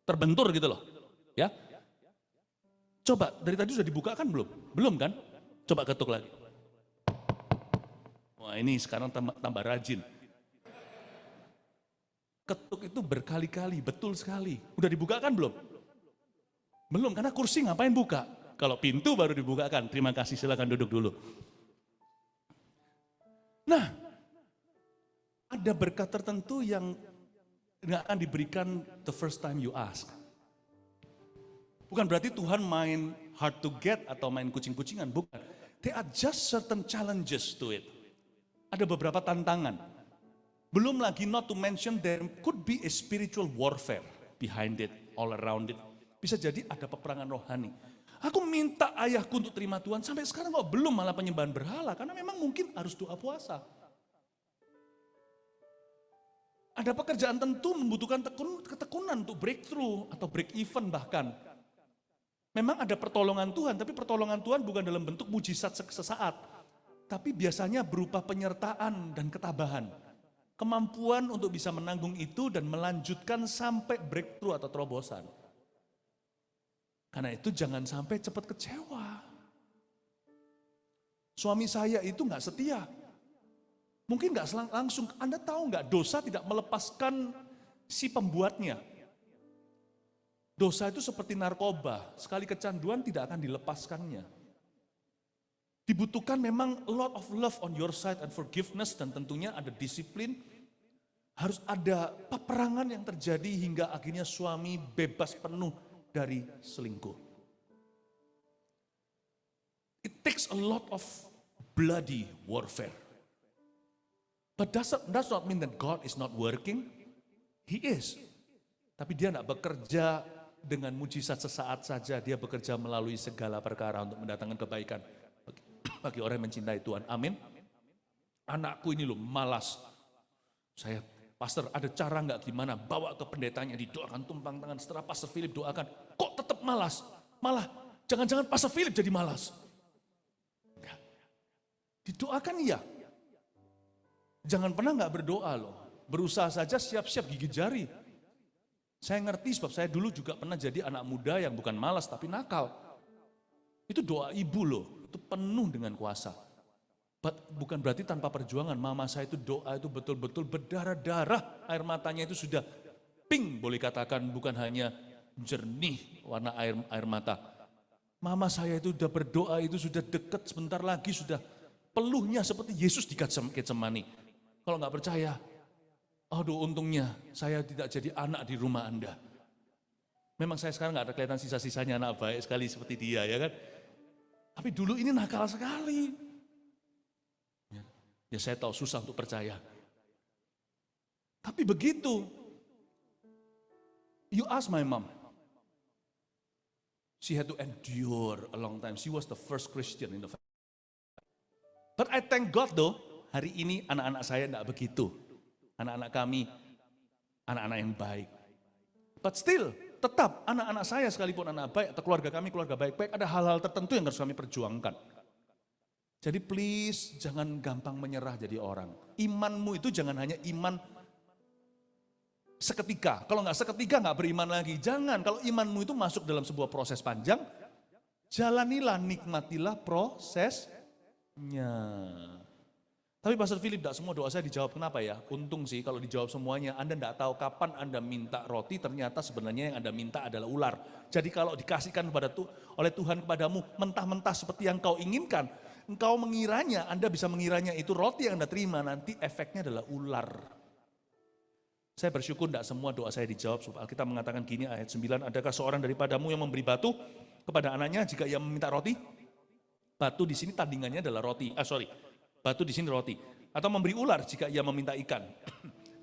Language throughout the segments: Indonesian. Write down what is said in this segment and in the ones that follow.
terbentur gitu loh. Ya. Coba, dari tadi sudah dibuka kan belum? Belum kan? Coba ketuk lagi. Wah ini sekarang tambah rajin. Ketuk itu berkali-kali, betul sekali. Udah dibuka kan belum? Belum, karena kursi ngapain buka? Kalau pintu baru dibukakan. Terima kasih, silakan duduk dulu. Nah, ada berkat tertentu yang nggak akan diberikan the first time you ask. Bukan berarti Tuhan main hard to get atau main kucing-kucingan, bukan. There are just certain challenges to it. Ada beberapa tantangan. Belum lagi not to mention there could be a spiritual warfare behind it, all around it. Bisa jadi ada peperangan rohani. Aku minta ayahku untuk terima Tuhan, sampai sekarang kok belum, malah penyembahan berhala, karena memang mungkin harus doa puasa. Ada pekerjaan tentu membutuhkan ketekunan untuk breakthrough atau break even bahkan. Memang ada pertolongan Tuhan, tapi pertolongan Tuhan bukan dalam bentuk mujizat sesaat, tapi biasanya berupa penyertaan dan ketabahan. Kemampuan untuk bisa menanggung itu dan melanjutkan sampai breakthrough atau terobosan. Karena itu jangan sampai cepat kecewa. Suami saya itu nggak setia. Mungkin nggak langsung, Anda tahu nggak, dosa tidak melepaskan si pembuatnya. Dosa itu seperti narkoba, sekali kecanduan tidak akan dilepaskannya. Dibutuhkan memang a lot of love on your side and forgiveness, dan tentunya ada disiplin. Harus ada peperangan yang terjadi hingga akhirnya suami bebas penuh dari selingkuh. It takes a lot of bloody warfare. But does not mean that God is not working. He is. Tapi dia tidak bekerja dengan mujizat sesaat saja. Dia bekerja melalui segala perkara untuk mendatangkan kebaikan bagi orang yang mencintai Tuhan. Amin. Anakku ini loh malas. Saya, pastor, ada cara nggak gimana bawa ke pendetanya, didoakan, tumpang tangan. Setelah Pastor Philip doakan, kok tetap malas? Malah jangan-jangan Pastor Philip jadi malas. Enggak. Didoakan iya. Jangan pernah nggak berdoa loh. Berusaha saja siap-siap gigit jari. Saya ngerti sebab saya dulu juga pernah jadi anak muda yang bukan malas tapi nakal. Itu doa ibu loh, itu penuh dengan kuasa. Bukan berarti tanpa perjuangan. Mama saya itu doa itu betul-betul berdarah-darah. Air matanya itu sudah pink, boleh katakan, bukan hanya jernih warna air mata. Mama saya itu sudah berdoa, itu sudah dekat, sebentar lagi sudah peluhnya seperti Yesus di Getsemani. Kalau nggak percaya, aduh untungnya saya tidak jadi anak di rumah Anda. Memang saya sekarang nggak ada kelihatan sisa-sisanya anak baik sekali seperti dia, ya kan? Tapi dulu ini nakal sekali. Ya saya tahu susah untuk percaya. Tapi begitu. You ask my mom. She had to endure a long time. She was the first Christian in the family. But I thank God though, hari ini anak-anak saya tidak begitu. Anak-anak kami, anak-anak yang baik. But still, tetap anak-anak saya sekalipun anak baik atau keluarga kami keluarga baik-baik, ada hal-hal tertentu yang harus kami perjuangkan. Jadi please jangan gampang menyerah jadi orang. Imanmu itu jangan hanya iman seketika. Kalau nggak seketika nggak beriman lagi. Jangan, kalau imanmu itu masuk dalam sebuah proses panjang, jalanilah, nikmatilah prosesnya. Tapi Pastor Philip, tidak semua doa saya dijawab. Kenapa ya? Untung sih kalau dijawab semuanya. Anda tidak tahu kapan Anda minta roti, ternyata sebenarnya yang Anda minta adalah ular. Jadi kalau dikasihkan oleh Tuhan kepadamu mentah-mentah seperti yang kau inginkan, engkau mengiranya, Anda bisa mengiranya itu roti yang Anda terima, nanti efeknya adalah ular. Saya bersyukur tidak semua doa saya dijawab. Sebab Alkitab mengatakan gini, ayat 9, adakah seorang daripadamu yang memberi batu kepada anaknya jika ia meminta roti? Batu di sini tandingannya adalah roti. Batu di sini roti. Atau memberi ular jika ia meminta ikan.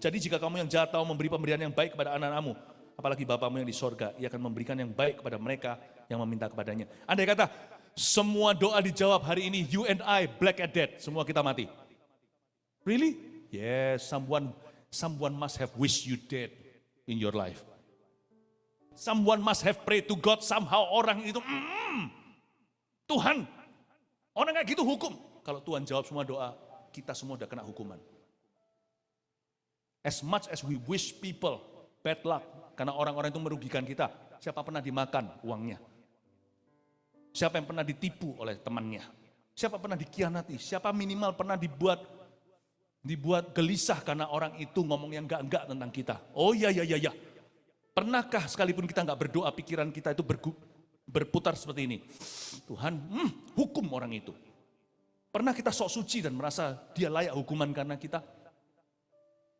Jadi jika kamu yang jahat tahu memberi pemberian yang baik kepada anak-anakmu, apalagi Bapamu yang di sorga, ia akan memberikan yang baik kepada mereka yang meminta kepadanya. Andai kata semua doa dijawab hari ini, you and I, black and dead, semua kita mati. Really? Yes, someone must have wished you dead in your life. Someone must have prayed to God somehow. Orang itu, Tuhan, orang kayak gitu hukum. Kalau Tuhan jawab semua doa, kita semua udah kena hukuman. As much as we wish people bad luck, Karena orang-orang itu merugikan kita. Siapa pernah dimakan uangnya? Siapa yang pernah ditipu oleh temannya? Siapa pernah dikhianati? Siapa minimal pernah dibuat gelisah karena orang itu ngomong yang enggak tentang kita? Oh iya. Pernahkah sekalipun kita enggak berdoa, pikiran kita itu berputar seperti ini? Tuhan, hukum orang itu. Pernah kita sok suci dan merasa dia layak hukuman karena kita?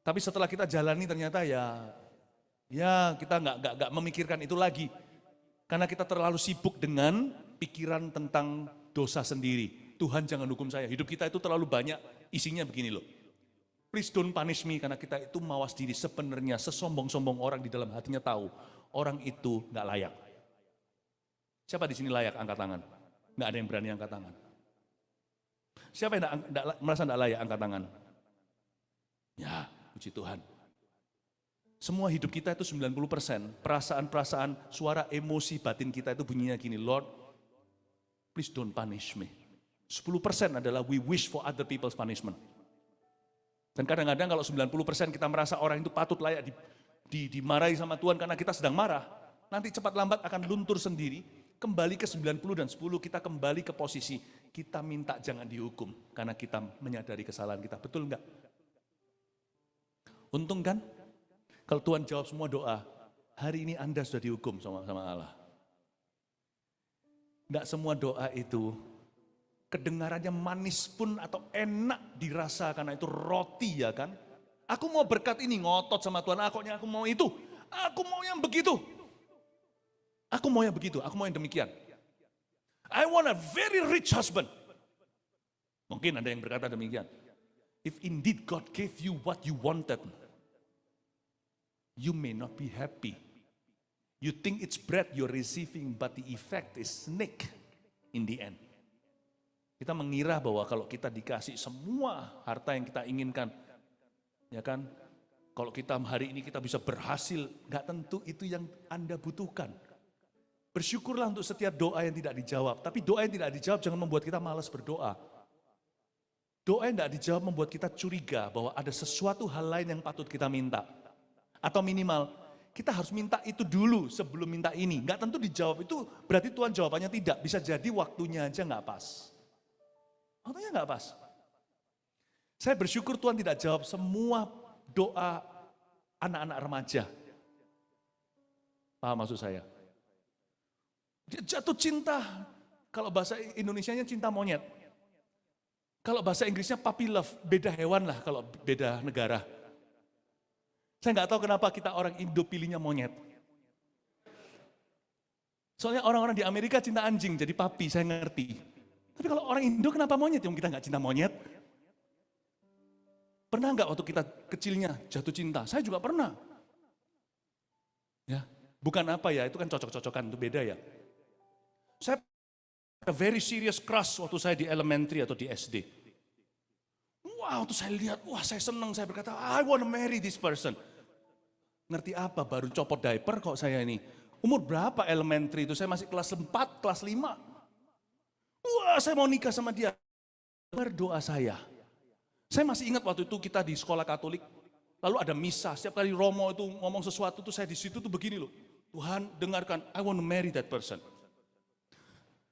Tapi setelah kita jalani ternyata ya kita enggak memikirkan itu lagi. Karena kita terlalu sibuk dengan pikiran tentang dosa sendiri. Tuhan jangan hukum saya. Hidup kita itu terlalu banyak isinya begini loh. Please don't punish me, karena kita itu mawas diri. Sebenarnya sesombong-sombong orang di dalam hatinya tahu orang itu nggak layak. Siapa di sini layak? Angkat tangan. Nggak ada yang berani angkat tangan. Siapa yang merasa nggak layak? Angkat tangan. Ya, puji Tuhan. Semua hidup kita itu 90%, perasaan-perasaan, suara emosi batin kita itu bunyinya gini, Lord, please don't punish me. 10% adalah we wish for other people's punishment. Dan kadang-kadang kalau 90% kita merasa orang itu patut layak dimarahi sama Tuhan karena kita sedang marah, nanti cepat lambat akan luntur sendiri, kembali ke 90 dan 10, kita kembali ke posisi, kita minta jangan dihukum, karena kita menyadari kesalahan kita, betul enggak? Untung kan? Kalau Tuhan jawab semua doa, hari ini Anda sudah dihukum sama Allah. Enggak semua doa itu kedengarannya manis pun atau enak dirasa karena itu roti ya kan. Aku mau berkat ini, ngotot sama Tuhan, aku mau itu. Aku mau yang begitu. Aku mau yang begitu, aku mau yang demikian. I want a very rich husband. Mungkin ada yang berkata demikian. If indeed God gave you what you wanted, you may not be happy. You think it's bread you're receiving, but the effect is snake in the end. Kita mengira bahwa kalau kita dikasih semua harta yang kita inginkan, ya kan? Kalau kita hari ini kita bisa berhasil, nggak tentu itu yang Anda butuhkan. Bersyukurlah untuk setiap doa yang tidak dijawab. Tapi doa yang tidak dijawab jangan membuat kita malas berdoa. Doa yang tidak dijawab membuat kita curiga bahwa ada sesuatu hal lain yang patut kita minta. Atau minimal, kita harus minta itu dulu sebelum minta ini. Nggak tentu dijawab, itu berarti Tuhan jawabannya tidak. Bisa jadi waktunya aja nggak pas. Waktunya nggak pas. Saya bersyukur Tuhan tidak jawab semua doa anak-anak remaja. Paham maksud saya? Dia jatuh cinta, kalau bahasa Indonesianya cinta monyet. Kalau bahasa Inggrisnya puppy love, beda hewan lah kalau beda negara. Saya nggak tahu kenapa kita orang Indo pilihnya monyet. Soalnya orang-orang di Amerika cinta anjing, jadi puppy, saya ngerti. Tapi kalau orang Indo kenapa monyet? Yang kita nggak cinta monyet. Pernah nggak waktu kita kecilnya jatuh cinta? Saya juga pernah. Ya, bukan apa ya, itu kan cocok-cocokan, itu beda ya. Saya a very serious crush waktu saya di elementary atau di SD. Wah, waktu saya lihat, wah saya senang, saya berkata, I want to marry this person. Ngerti apa, baru copot diaper kok saya ini. Umur berapa elementary itu? Saya masih kelas 4, kelas 5. Wah, saya mau nikah sama dia. Berdoa saya. Saya masih ingat waktu itu kita di sekolah Katolik, lalu ada misa. Setiap kali Romo itu ngomong sesuatu tuh saya di situ tuh begini loh. Tuhan dengarkan, I want to marry that person.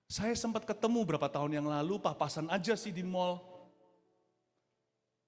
Saya sempat ketemu berapa tahun yang lalu, papasan aja sih di mall.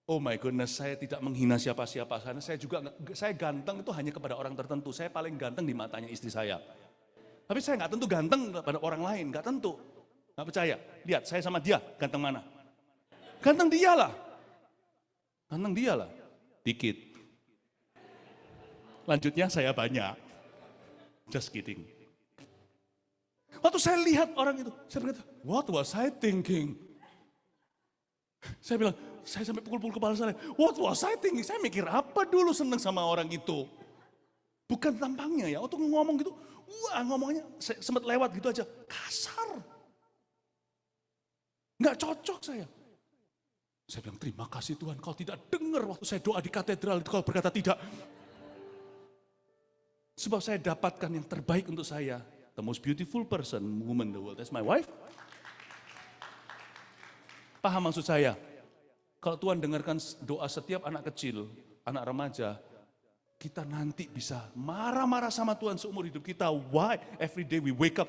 Oh my goodness, saya tidak menghina siapa-siapa. Karena saya ganteng itu hanya kepada orang tertentu. Saya paling ganteng di matanya istri saya. Tapi saya nggak tentu ganteng pada orang lain, nggak tentu. Nggak percaya? Lihat, saya sama dia, ganteng mana? Ganteng dialah. Ganteng dialah. Dikit. Lanjutnya saya banyak. Just kidding. Waktu saya lihat orang itu, saya berkata, what was I thinking? Saya bilang, saya sampai pukul-pukul kepala saya. What was I thinking? Saya mikir apa dulu senang sama orang itu? Bukan tampangnya ya, waktu ngomong gitu, wah ngomongnya sempat lewat gitu aja, kasar. Nggak cocok saya. Saya bilang, terima kasih Tuhan, kau tidak dengar waktu saya doa di katedral, itu kau berkata tidak. Sebab saya dapatkan yang terbaik untuk saya. The most beautiful person, woman in the world, that's my wife. Paham maksud saya? Kalau Tuhan dengarkan doa setiap anak kecil, anak remaja, kita nanti bisa marah-marah sama Tuhan seumur hidup kita. Why? Every day we wake up,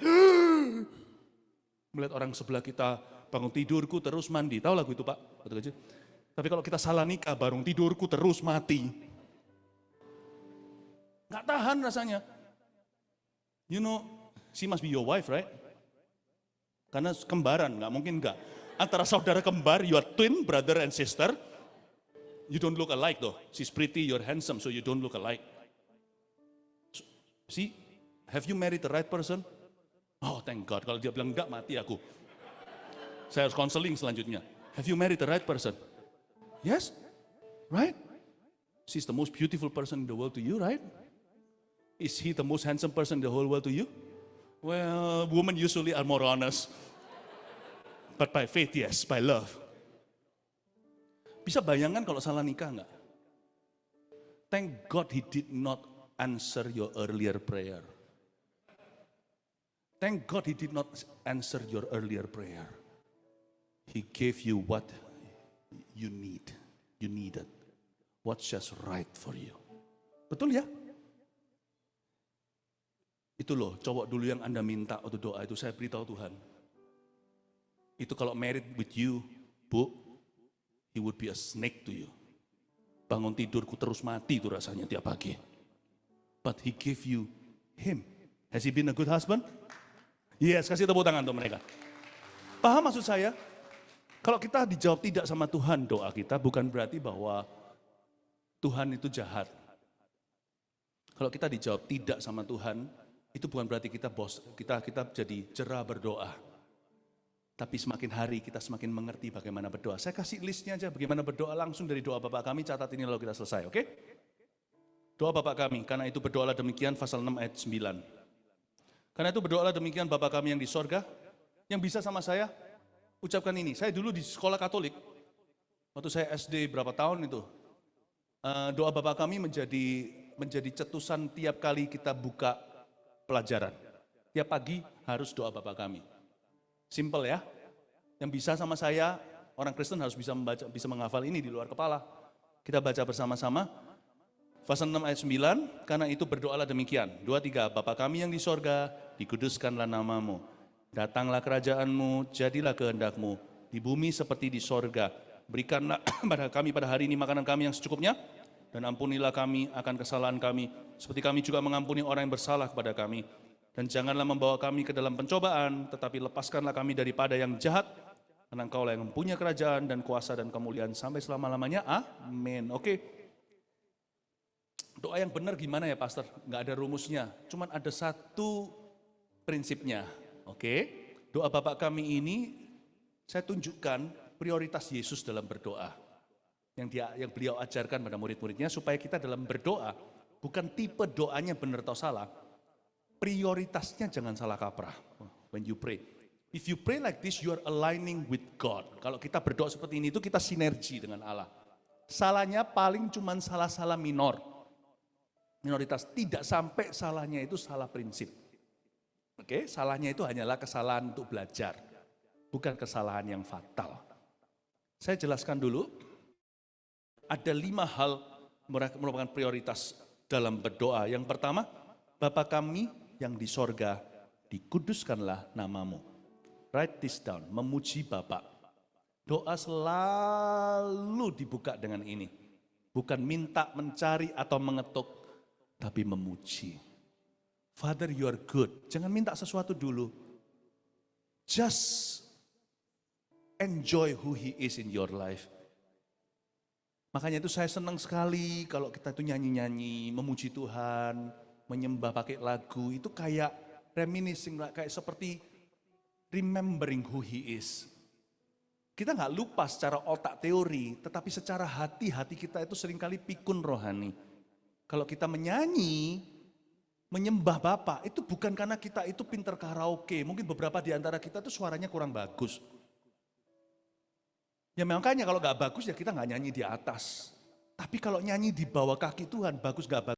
melihat orang sebelah kita, bangun tidurku terus mandi. Tahu lagu itu Pak? Waktu kecil. Tapi kalau kita salah nikah, bangun tidurku terus mati. Nggak tahan rasanya. You know, she must be your wife, right? Karena kembaran, nggak mungkin nggak. Antara saudara kembar, you are twin, brother and sister. You don't look alike though. She's pretty, you're handsome, so you don't look alike. See, have you married the right person? Oh, thank God. Kalau dia bilang enggak, mati aku. Saya harus counseling selanjutnya. Have you married the right person? Yes, right? She's the most beautiful person in the world to you, right? Is he the most handsome person in the whole world to you? Well, women usually are more honest. But by faith, yes. By love. Bisa bayangkan kalau salah nikah enggak? Thank God he did not answer your earlier prayer. Thank God he did not answer your earlier prayer. He gave you what you need. You needed. What's just right for you. Betul ya? Itu loh, cowok dulu yang Anda minta waktu doa itu, saya beritahu Tuhan. Itu kalau married with you, Bu, he would be a snake to you. Bangun tidurku terus mati itu rasanya tiap pagi. But he gave you him. Has he been a good husband? Yes, kasih tepuk tangan untuk mereka. Paham maksud saya? Kalau kita dijawab tidak sama Tuhan doa kita, bukan berarti bahwa Tuhan itu jahat. Kalau kita dijawab tidak sama Tuhan, itu bukan berarti kita jadi jerah berdoa. Tapi semakin hari kita semakin mengerti bagaimana berdoa. Saya kasih listnya aja bagaimana berdoa langsung dari doa Bapa kami, catat ini lalu kita selesai, oke? Doa Bapa kami, karena itu berdoalah demikian, pasal 6 ayat 9. Karena itu berdoalah demikian Bapa kami yang di sorga, yang bisa sama saya, ucapkan ini. Saya dulu di sekolah Katolik, waktu saya SD berapa tahun itu, doa Bapa kami menjadi cetusan tiap kali kita buka pelajaran. Tiap pagi harus doa Bapa kami. Simple ya. Yang bisa sama saya, orang Kristen harus bisa membaca, bisa menghafal ini di luar kepala. Kita baca bersama-sama. Pasal 6 ayat 9, karena itu berdoalah demikian. 2, 3, Bapa kami yang di sorga, dikuduskanlah namamu. Datanglah kerajaanmu, jadilah kehendakmu. Di bumi seperti di sorga. Berikanlah pada kami pada hari ini makanan kami yang secukupnya. Dan ampunilah kami akan kesalahan kami, seperti kami juga mengampuni orang yang bersalah kepada kami. Dan janganlah membawa kami ke dalam pencobaan, tetapi lepaskanlah kami daripada yang jahat. Karena Engkaulah yang mempunyai kerajaan dan kuasa dan kemuliaan sampai selama-lamanya. Amin. Oke. Doa yang benar gimana ya Pastor? Nggak ada rumusnya, cuman ada satu prinsipnya. Oke. Doa Bapak kami ini, saya tunjukkan prioritas Yesus dalam berdoa. Yang beliau ajarkan pada murid-muridnya, supaya kita dalam berdoa, bukan tipe doanya benar atau salah, prioritasnya jangan salah kaprah. When you pray, if you pray like this, you are aligning with God. Kalau kita berdoa seperti ini, itu kita sinergi dengan Allah. Salahnya paling cuman salah-salah minoritas, tidak sampai salahnya itu salah prinsip. Oke, salahnya itu hanyalah kesalahan untuk belajar, bukan kesalahan yang fatal. Saya jelaskan dulu, ada 5 hal merupakan prioritas dalam berdoa. Yang pertama, Bapa kami yang di sorga, dikuduskanlah namamu. Write this down, memuji Bapa. Doa selalu dibuka dengan ini. Bukan minta, mencari, atau mengetuk, tapi memuji. Father, you are good. Jangan minta sesuatu dulu. Just enjoy who He is in your life. Makanya itu saya senang sekali kalau kita itu nyanyi-nyanyi, memuji Tuhan, menyembah pakai lagu, itu kayak reminiscing, kayak seperti remembering who He is. Kita nggak lupa secara otak teori, tetapi secara hati kita itu seringkali pikun rohani. Kalau kita menyanyi, menyembah Bapa, itu bukan karena kita itu pinter karaoke. Mungkin beberapa di antara kita itu suaranya kurang bagus. Ya makanya kalau nggak bagus ya kita nggak nyanyi di atas. Tapi kalau nyanyi di bawah kaki Tuhan, bagus nggak bagus.